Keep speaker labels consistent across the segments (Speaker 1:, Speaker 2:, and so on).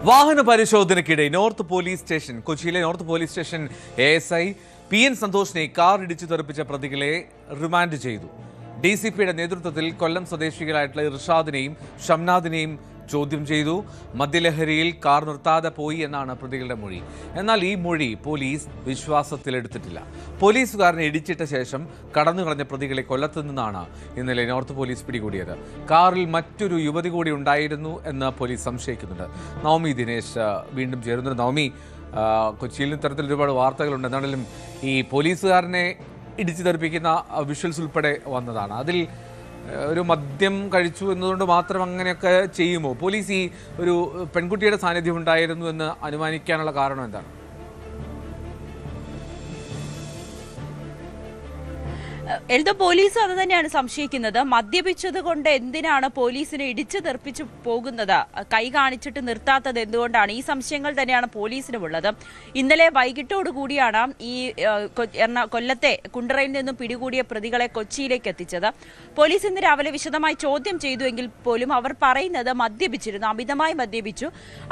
Speaker 1: വാഹന പരിശോധനയ്ക്കിടെ കൊച്ചിയിലെ north police station ASI PN സന്തോഷിനെ കാർ ഇടിച്ചു തെറിപ്പിച്ച പ്രതികളെ റിമാൻഡ് ചെയ്തു. DCPയുടെ നേതൃത്വത്തിൽ കൊല്ലം സ്വദേശികളായിട്ടുള്ള ഇർഷാദിനെയും ഷംനാദിനെയും ചോദ്യം ചെയ്തു. മദ്യലഹരിയിൽ കാർ നിർത്താതെ പോയി എന്നാണ് പ്രതികളുടെ മൊഴി. എന്നാൽ ഈ മൊഴി പോലീസ് വിശ്വാസത്തിലെടുത്തിട്ടില്ല. പോലീസുകാരനെ ഇടിച്ചിട്ട ശേഷം കടന്നുകളഞ്ഞ പ്രതികളെ കൊല്ലത്തു നിന്നാണ് ഇന്നലെ നോർത്ത് പോലീസ് പിടികൂടിയത്. കാറിൽ മറ്റൊരു യുവതി കൂടി ഉണ്ടായിരുന്നു എന്ന് പോലീസ് സംശയിക്കുന്നുണ്ട്. നവമി ദിനേശ് വീണ്ടും ചേരുന്നുണ്ട്. നവമി, കൊച്ചിയിൽ ഇത്തരത്തിൽ ഒരുപാട് വാർത്തകളുണ്ട്. എന്നാണെങ്കിലും ഈ പോലീസുകാരനെ ഇടിച്ചു തെറിപ്പിക്കുന്ന വിഷ്വൽസ് ഉൾപ്പെടെ വന്നതാണ്. അതിൽ ഒരു മദ്യം കഴിച്ചു എന്നതുകൊണ്ട് മാത്രം അങ്ങനെയൊക്കെ ചെയ്യുമോ? പോലീസ് ഈ ഒരു പെൺകുട്ടിയുടെ സാന്നിധ്യം ഉണ്ടായിരുന്നു എന്ന് അനുമാനിക്കാനുള്ള കാരണം എന്താണ്?
Speaker 2: എൽദോ പോലീസ് അത് തന്നെയാണ് സംശയിക്കുന്നത്. മദ്യപിച്ചത് കൊണ്ട് എന്തിനാണ് പോലീസിനെ ഇടിച്ചു തെറിപ്പിച്ചു പോകുന്നത്, കൈ കാണിച്ചിട്ട് നിർത്താത്തത് എന്തുകൊണ്ടാണ്? ഈ സംശയങ്ങൾ തന്നെയാണ് പോലീസിനുമുള്ളത്. ഇന്നലെ വൈകിട്ടോടുകൂടിയാണ് ഈ കൊല്ലത്തെ കുണ്ടറയിൽ നിന്നും പിടികൂടിയ പ്രതികളെ കൊച്ചിയിലേക്ക് എത്തിച്ചത്. പോലീസ് ഇന്ന് രാവിലെ വിശദമായി ചോദ്യം ചെയ്തുവെങ്കിൽ പോലും അവർ പറയുന്നത് മദ്യപിച്ചിരുന്നു, അമിതമായി മദ്യപിച്ചു,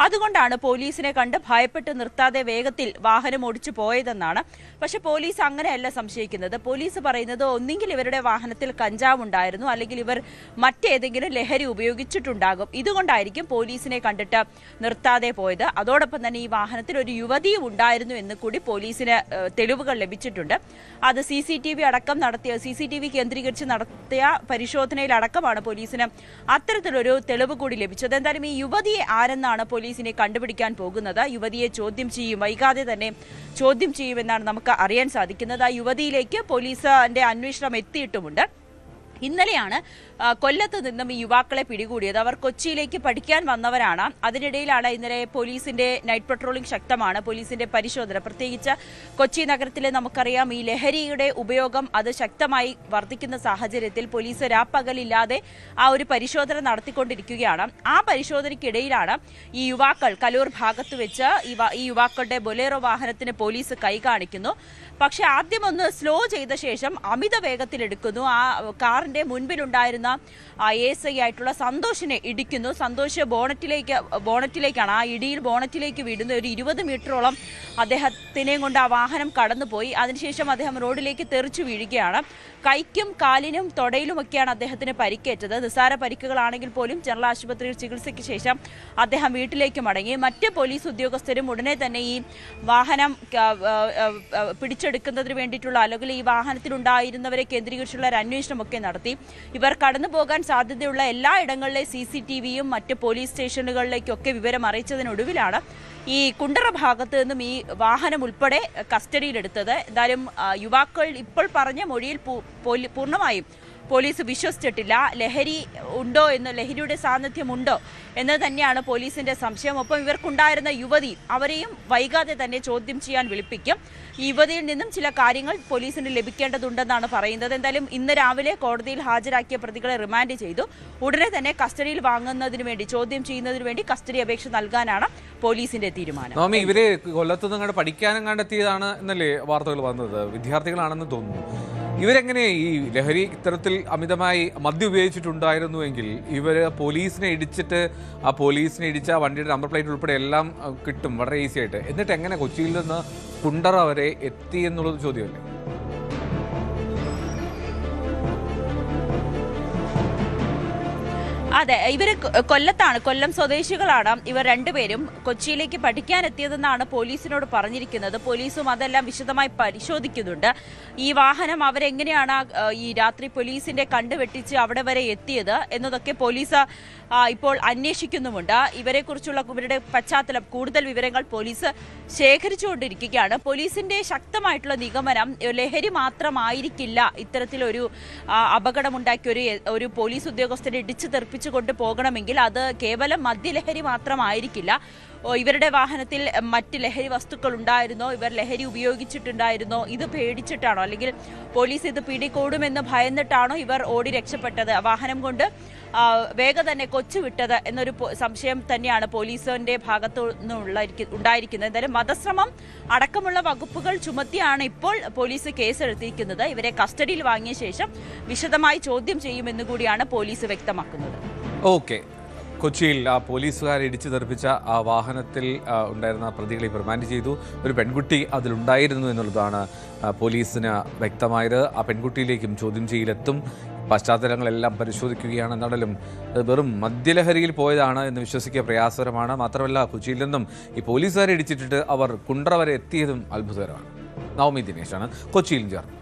Speaker 2: അതുകൊണ്ടാണ് പോലീസിനെ കണ്ട് ഭയപ്പെട്ട് നിർത്താതെ വേഗത്തിൽ വാഹനം ഓടിച്ചു പോയതെന്നാണ്. പക്ഷെ പോലീസ് അങ്ങനെയല്ല സംശയിക്കുന്നത്. പോലീസ് പറയുന്നത് ഒന്നെങ്കിൽ ഇവരുടെ വാഹനത്തിൽ കഞ്ചാവ് ഉണ്ടായിരുന്നു, അല്ലെങ്കിൽ ഇവർ മറ്റേതെങ്കിലും ലഹരി ഉപയോഗിച്ചിട്ടുണ്ടാകും. ഇതുകൊണ്ടായിരിക്കും പോലീസിനെ കണ്ടിട്ട് നിർത്താതെ പോയത്. അതോടൊപ്പം തന്നെ ഈ വാഹനത്തിൽ ഒരു യുവതിയും ഉണ്ടായിരുന്നു എന്ന് കൂടി പോലീസിന് തെളിവുകൾ ലഭിച്ചിട്ടുണ്ട്. അത് CCTV കേന്ദ്രീകരിച്ച് നടത്തിയ പരിശോധനയിലടക്കമാണ് പോലീസിന് അത്തരത്തിലൊരു തെളിവ് കൂടി ലഭിച്ചത്. എന്തായാലും ഈ യുവതിയെ ആരെന്നാണ് പോലീസിനെ കണ്ടുപിടിക്കാൻ പോകുന്നത്. യുവതിയെ ചോദ്യം ചെയ്യും, വൈകാതെ തന്നെ ചോദ്യം ചെയ്യുമെന്നാണ് നമുക്ക് അറിയാൻ സാധിക്കുന്നത്. ആ യുവതിയിലേക്ക് പോലീസിന്റെ അന്വേഷണം എത്തിയിട്ടുമുണ്ട്. ഇന്നലെയാണ് കൊല്ലത്ത് നിന്നും ഈ യുവാക്കളെ പിടികൂടിയത്. അവർ കൊച്ചിയിലേക്ക് പഠിക്കാൻ വന്നവരാണ്. അതിനിടയിലാണ് ഇന്നലെ പോലീസിന്റെ നൈറ്റ് പട്രോളിംഗ് ശക്തമാണ്. പോലീസിന്റെ പരിശോധന, പ്രത്യേകിച്ച് കൊച്ചി നഗരത്തിലെ നമുക്കറിയാം ഈ ലഹരിയുടെ ഉപയോഗം അത് ശക്തമായി വർദ്ധിക്കുന്ന സാഹചര്യത്തിൽ പോലീസ് രാപ്പകലില്ലാതെ ആ ഒരു പരിശോധന നടത്തിക്കൊണ്ടിരിക്കുകയാണ്. ആ പരിശോധനയ്ക്കിടയിലാണ് ഈ യുവാക്കൾ കലൂർ ഭാഗത്ത് വെച്ച് ഈ യുവാക്കളുടെ ബൊലേറോ വാഹനത്തിന് പോലീസ് കൈ കാണിക്കുന്നു. പക്ഷെ ആദ്യം ഒന്ന് സ്ലോ ചെയ്ത ശേഷം അമിത വേഗത്തിലെടുക്കുന്നു. ആ കാറിന്റെ മുൻപിലുണ്ടായിരുന്ന ASI ആയിട്ടുള്ള സന്തോഷിനെ ഇടിക്കുന്നു. സന്തോഷ് ബോണറ്റിലേക്കാണ്, ആ ഇടിയിൽ ബോണറ്റിലേക്ക് വീഴുന്ന ഒരു 20 മീറ്ററോളം അദ്ദേഹത്തിനെയും കൊണ്ട് ആ വാഹനം കടന്നുപോയി. അതിനുശേഷം അദ്ദേഹം റോഡിലേക്ക് തെറിച്ചു വീഴുകയാണ്. കൈക്കും കാലിനും തൊടയിലുമൊക്കെയാണ് അദ്ദേഹത്തിന് പരിക്കേറ്റത്. നിസ്സാര പരിക്കുകളാണെങ്കിൽ പോലും ജനറൽ ആശുപത്രിയിൽ ചികിത്സയ്ക്ക് ശേഷം അദ്ദേഹം വീട്ടിലേക്ക് മടങ്ങി. മറ്റ് പോലീസ് ഉദ്യോഗസ്ഥരും ഉടനെ തന്നെ ഈ വാഹനം പിടിച്ചെടുക്കുന്നതിന് വേണ്ടിയിട്ടുള്ള, അല്ലെങ്കിൽ ഈ വാഹനത്തിലുണ്ടായിരുന്നവരെ കേന്ദ്രീകരിച്ചുള്ള ഒരു അന്വേഷണമൊക്കെ നടത്തി. ഇവർ കടന്നു പോകാൻ സാധ്യതയുള്ള എല്ലാ ഇടങ്ങളിലെ CCTVയും മറ്റ് പോലീസ് സ്റ്റേഷനുകളിലേക്കൊക്കെ വിവരം അറിയിച്ചതിനൊടുവിലാണ് ഈ കുണ്ടറ ഭാഗത്ത് നിന്നും ഈ വാഹനം ഉൾപ്പെടെ കസ്റ്റഡിയിലെടുത്തത്. എന്തായാലും യുവാക്കൾ ഇപ്പോൾ പറഞ്ഞ മൊഴിയിൽ പൂർണ്ണമായും പോലീസ് വിശ്വസിച്ചിട്ടില്ല. ലഹരി ഉണ്ടോ എന്ന്, ലഹരിയുടെ സാന്നിധ്യം ഉണ്ടോ എന്ന് തന്നെയാണ് പോലീസിന്റെ സംശയം. ഒപ്പം ഇവർക്കുണ്ടായിരുന്ന യുവതി, അവരെയും വൈകാതെ തന്നെ ചോദ്യം ചെയ്യാൻ വിളിപ്പിക്കും. ഈ യുവതിയിൽ നിന്നും ചില കാര്യങ്ങൾ പോലീസിന് ലഭിക്കേണ്ടതുണ്ടെന്നാണ് പറയുന്നത്. എന്തായാലും ഇന്ന് രാവിലെ കോടതിയിൽ ഹാജരാക്കിയ പ്രതികളെ റിമാൻഡ് ചെയ്തു. ഉടനെ തന്നെ കസ്റ്റഡിയിൽ വാങ്ങുന്നതിന് വേണ്ടി, ചോദ്യം ചെയ്യുന്നതിന് വേണ്ടി കസ്റ്റഡി അപേക്ഷ നൽകാനാണ് പോലീസിന്റെ തീരുമാനം.
Speaker 1: ഇവരെ കൊല്ലത്തുനിന്ന് പഠിക്കാനും കണ്ടെത്തിയതാണ് എന്നല്ലേ വാർത്തകൾ വന്നത്? വിദ്യാർത്ഥികളാണെന്ന് തോന്നുന്നു. ഇവരെങ്ങനെ ഈ ലഹരി ഇത്തരത്തിൽ അമിതമായി മദ്യം ഉപയോഗിച്ചിട്ടുണ്ടായിരുന്നുവെങ്കിൽ ഇവര് പോലീസിനെ ഇടിച്ചിട്ട് ആ പോലീസിനെ ഇടിച്ച വണ്ടിയുടെ നമ്പർ പ്ലേറ്റ് ഉൾപ്പെടെ എല്ലാം കിട്ടും വളരെ ഈസി ആയിട്ട്. എന്നിട്ട് എങ്ങനെ കൊച്ചിയിൽ നിന്ന് കുണ്ടറ വരെ എത്തി എന്നുള്ളത് ചോദ്യമല്ലേ?
Speaker 2: അതെ, ഇവര് കൊല്ലം സ്വദേശികളാണ്. ഇവർ രണ്ടുപേരും കൊച്ചിയിലേക്ക് പഠിക്കാൻ എത്തിയതെന്നാണ് പോലീസിനോട് പറഞ്ഞിരിക്കുന്നത്. പോലീസും അതെല്ലാം വിശദമായി പരിശോധിക്കുന്നുണ്ട്. ഈ വാഹനം അവരെങ്ങനെയാണ് ഈ രാത്രി പോലീസിന്റെ കണ്ടുവെട്ടിച്ച് അവിടെ വരെ എത്തിയത് എന്നതൊക്കെ പോലീസ് ഇപ്പോൾ അന്വേഷിക്കുന്നുമുണ്ട്. ഇവരുടെ പശ്ചാത്തലം, കൂടുതൽ വിവരങ്ങൾ പോലീസ് ശേഖരിച്ചുകൊണ്ടിരിക്കുകയാണ്. പോലീസിന്റെ ശക്തമായിട്ടുള്ള നിഗമനം ലഹരി മാത്രമായിരിക്കില്ല ഇത്തരത്തിലൊരു അപകടമുണ്ടാക്കിയ ഒരു പോലീസ് ഉദ്യോഗസ്ഥരെ ഇടിച്ചു തെറിപ്പിച്ചു കൊണ്ടുപോകണമെങ്കിൽ അത് കേവലം മദ്യലഹരി മാത്രമായിരിക്കില്ല. ഇവരുടെ വാഹനത്തിൽ മറ്റ് ലഹരി വസ്തുക്കൾ ഉണ്ടായിരുന്നോ, ഇവർ ലഹരി ഉപയോഗിച്ചിട്ടുണ്ടായിരുന്നോ, ഇത് പേടിച്ചിട്ടാണോ, അല്ലെങ്കിൽ പോലീസ് ഇത് പിടികൂടുമെന്ന് ഭയന്നിട്ടാണോ ഇവർ ഓടി രക്ഷപ്പെട്ടത്, വാഹനം കൊണ്ട് വേഗം തന്നെ കൊച്ചു വിട്ടത് എന്നൊരു സംശയം തന്നെയാണ് പോലീസിന്റെ ഭാഗത്തു ഉണ്ടായിരിക്കുന്നത്. എന്തായാലും വധശ്രമം അടക്കമുള്ള വകുപ്പുകൾ ചുമത്തിയാണ് ഇപ്പോൾ പോലീസ് കേസെടുത്തിരിക്കുന്നത്. ഇവരെ കസ്റ്റഡിയിൽ വാങ്ങിയ ശേഷം വിശദമായി ചോദ്യം ചെയ്യുമെന്ന് കൂടിയാണ് പോലീസ് വ്യക്തമാക്കുന്നത്.
Speaker 1: ഓക്കെ. കൊച്ചിയിൽ ആ പോലീസുകാരെ ഇടിച്ചു തെറിപ്പിച്ച ആ വാഹനത്തിൽ ഉണ്ടായിരുന്ന പ്രതികളെ റിമാൻഡ് ചെയ്തു. ഒരു പെൺകുട്ടി അതിലുണ്ടായിരുന്നു എന്നുള്ളതാണ് പോലീസിന് വ്യക്തമായത്. ആ പെൺകുട്ടിയിലേക്കും ചോദ്യം ചെയ്യലെത്തും. പശ്ചാത്തലങ്ങളെല്ലാം പരിശോധിക്കുകയാണ്. എന്നാലും വെറും മദ്യലഹരിയിൽ പോയതാണ് എന്ന് വിശ്വസിക്കുക പ്രയാസകരമാണ്. മാത്രമല്ല, കൊച്ചിയിൽ നിന്നും ഈ പോലീസുകാരെ ഇടിച്ചിട്ടിട്ട് അവർ കുണ്ട്ര വരെ എത്തിയതും അത്ഭുതകരമാണ്. നവമി ദിനേശാണ് കൊച്ചിയിൽ ചേർന്നത്.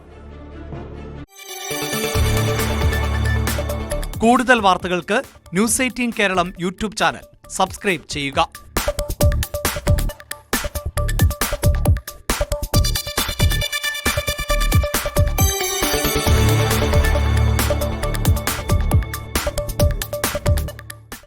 Speaker 3: കൂടുതൽ വാർത്തകൾക്ക് news 18 Keralam YouTube channel subscribe ചെയ്യുക.